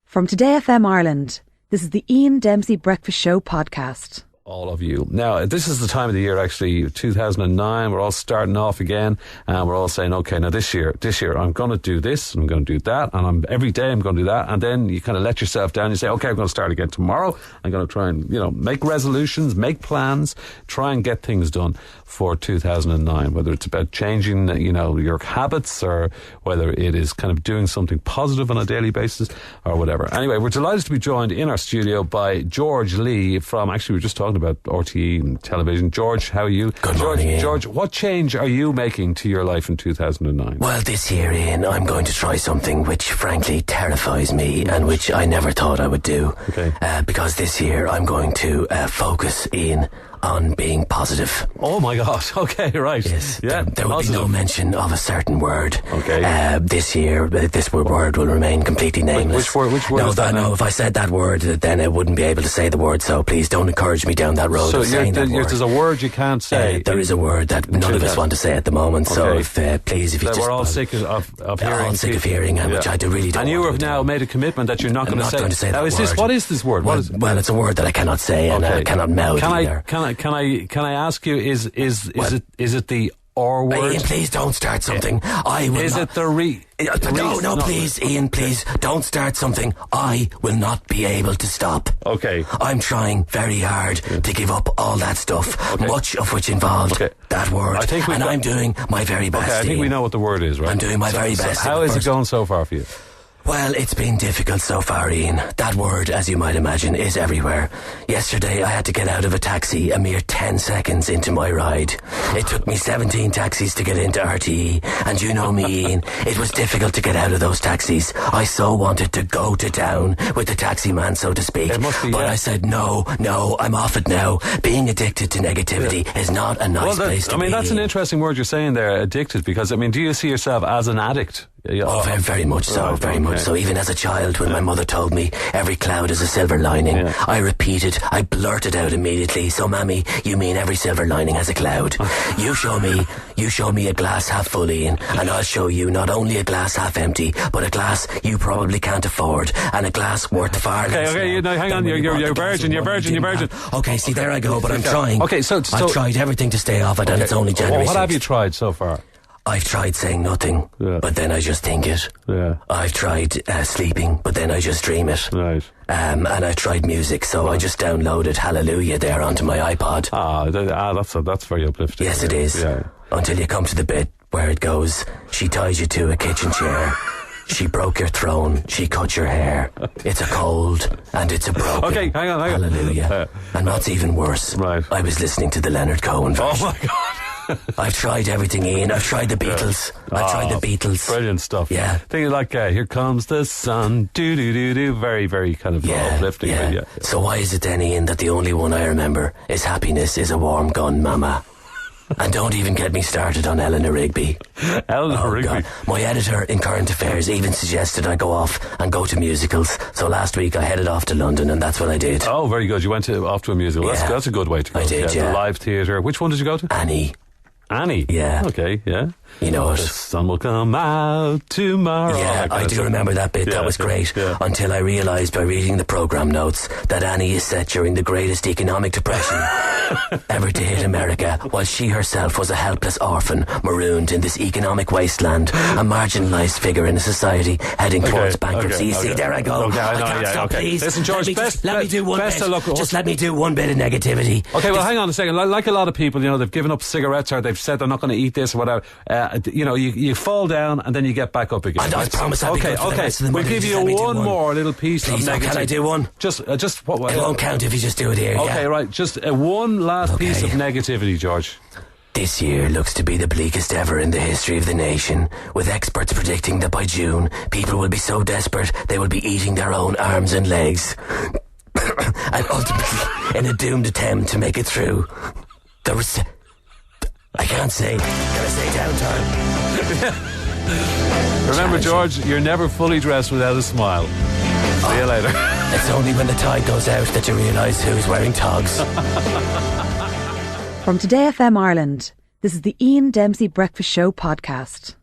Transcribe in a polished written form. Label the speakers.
Speaker 1: From Today FM Ireland, this is the Ian Dempsey Breakfast Show podcast.
Speaker 2: All of you. Now, this is the time of the year, actually, 2009, we're all starting off again, and we're all saying, okay, now this year, I'm going to do this, I'm going to do that, and every day I'm going to do that, and then you kind of let yourself down, you say, okay, I'm going to start again tomorrow, I'm going to try and, make resolutions, make plans, try and get things done for 2009, whether it's about changing, your habits, or whether it is kind of doing something positive on a daily basis, or whatever. Anyway, we're delighted to be joined in our studio by George Lee from, actually, we were just talking about RTE and television. George, how are you?
Speaker 3: Good morning, Ian.
Speaker 2: George, what change are you making to your life in 2009?
Speaker 3: Well, this year, Ian, I'm going to try something which frankly terrifies me and which I never thought I would do.
Speaker 2: Okay.
Speaker 3: Because this year I'm going to focus, Ian, on being positive.
Speaker 2: Oh my God. Okay, right.
Speaker 3: Yes.
Speaker 2: Yeah,
Speaker 3: there will be no mention of a certain word.
Speaker 2: Okay.
Speaker 3: This year, this word will remain completely nameless.
Speaker 2: Which word is that?
Speaker 3: No, if I said that word, then I wouldn't be able to say the word, so please don't encourage me down that road
Speaker 2: so
Speaker 3: of saying that word.
Speaker 2: There's a word you can't say.
Speaker 3: There is a word that none of us want to say at the moment, so if you just...
Speaker 2: We're all sick of hearing.
Speaker 3: All sick of hearing, which I really don't.
Speaker 2: And you have now made a commitment that you're not going to say.
Speaker 3: Going to say
Speaker 2: now,
Speaker 3: that word.
Speaker 2: What is this word?
Speaker 3: Well, it's a word that I cannot say and I cannot mouth either.
Speaker 2: Can I ask you, is it the R word?
Speaker 3: Ian, please don't start something. I will
Speaker 2: Is
Speaker 3: not.
Speaker 2: it the
Speaker 3: No, please, Ian, please don't start something. I will not be able to stop.
Speaker 2: Okay.
Speaker 3: I'm trying very hard to give up all that stuff, much of which involved that word. I'm doing my very best.
Speaker 2: Okay, I think
Speaker 3: Ian.
Speaker 2: we know what the word is, right?
Speaker 3: I'm doing my very best.
Speaker 2: How is it going so far for you?
Speaker 3: Well, it's been difficult so far, Ian. That word, as you might imagine, is everywhere. Yesterday, I had to get out of a taxi a mere 10 seconds into my ride. It took me 17 taxis to get into RTE, and you know me, Ian, it was difficult to get out of those taxis. I so wanted to go to town with the taxi man, so to speak. I said, no, I'm off it now. Being addicted to negativity is not a nice place to be.
Speaker 2: That's an interesting word you're saying there, addicted, because, do you see yourself as an addict?
Speaker 3: Oh, very much so, very much so. Even as a child, when my mother told me every cloud is a silver lining, I blurted out immediately, so Mammy, you mean every silver lining has a cloud. You show me a glass half full, Ian, and I'll show you not only a glass half empty, but a glass you probably can't afford, and a glass worth far less.
Speaker 2: Okay, hang on, you're virgin.
Speaker 3: Okay, see, there I go, but I'm trying.
Speaker 2: Okay, so
Speaker 3: I've tried everything to stay off it, and it's only January 6th.
Speaker 2: What have you tried so far?
Speaker 3: I've tried saying nothing, but then I just think it.
Speaker 2: Yeah.
Speaker 3: I've tried sleeping, but then I just dream it.
Speaker 2: Right.
Speaker 3: And I tried music, so I just downloaded Hallelujah there onto my iPod.
Speaker 2: That's very uplifting.
Speaker 3: Yes, it is.
Speaker 2: Yeah.
Speaker 3: Until you come to the bit where it goes, she ties you to a kitchen chair. She broke your throne, she cut your hair. It's a cold, and it's a broken.
Speaker 2: Okay, hang on.
Speaker 3: Hallelujah. And what's even worse,
Speaker 2: I
Speaker 3: was listening to the Leonard Cohen version.
Speaker 2: Oh my God.
Speaker 3: I've tried everything, Ian. I've tried the Beatles. I've tried the Beatles.
Speaker 2: Brilliant stuff.
Speaker 3: Yeah.
Speaker 2: Things like, here comes the sun, do. Very, very kind of uplifting.
Speaker 3: Yeah. So why is it then, Ian, that the only one I remember is happiness is a warm gun, mama? And don't even get me started on Eleanor Rigby.
Speaker 2: Eleanor Rigby.
Speaker 3: God. My editor in Current Affairs even suggested I go off and go to musicals. So last week I headed off to London, and that's what I did.
Speaker 2: Oh, very good. You went off to a musical.
Speaker 3: Yeah.
Speaker 2: That's a good way to go.
Speaker 3: I did,
Speaker 2: The live theatre. Which one did you go to? Annie?
Speaker 3: Yeah.
Speaker 2: Okay, yeah.
Speaker 3: You know it.
Speaker 2: The sun will come out tomorrow.
Speaker 3: Yeah, I do remember that bit. That was great.
Speaker 2: Yeah.
Speaker 3: Until I realised by reading the programme notes that Annie is set during the greatest economic depression ever to hit America, while she herself was a helpless orphan marooned in this economic wasteland, a marginalised figure in a society heading towards bankruptcy. You see, there I go.
Speaker 2: Okay,
Speaker 3: I can't stop, please.
Speaker 2: Listen, George,
Speaker 3: let me do one bit. Just let me do one bit of negativity.
Speaker 2: Okay, well, hang on a second. Like a lot of people, they've given up cigarettes, or they've said they're not going to eat this or whatever. You fall down and then you get back up again.
Speaker 3: I promise I'll be good for the rest of the
Speaker 2: we'll give you one more little piece of negativity.
Speaker 3: Can I do one?
Speaker 2: Just what?
Speaker 3: It won't count if you just do it here.
Speaker 2: Okay, right. Just one last piece of negativity, George.
Speaker 3: This year looks to be the bleakest ever in the history of the nation, with experts predicting that by June, people will be so desperate they will be eating their own arms and legs. And ultimately, in a doomed attempt to make it through, I can't say. Can I say downtime?
Speaker 2: Remember, George, you're never fully dressed without a smile. See you later.
Speaker 3: It's only when the tide goes out that you realise who's wearing togs.
Speaker 1: From Today FM Ireland, this is the Ian Dempsey Breakfast Show podcast.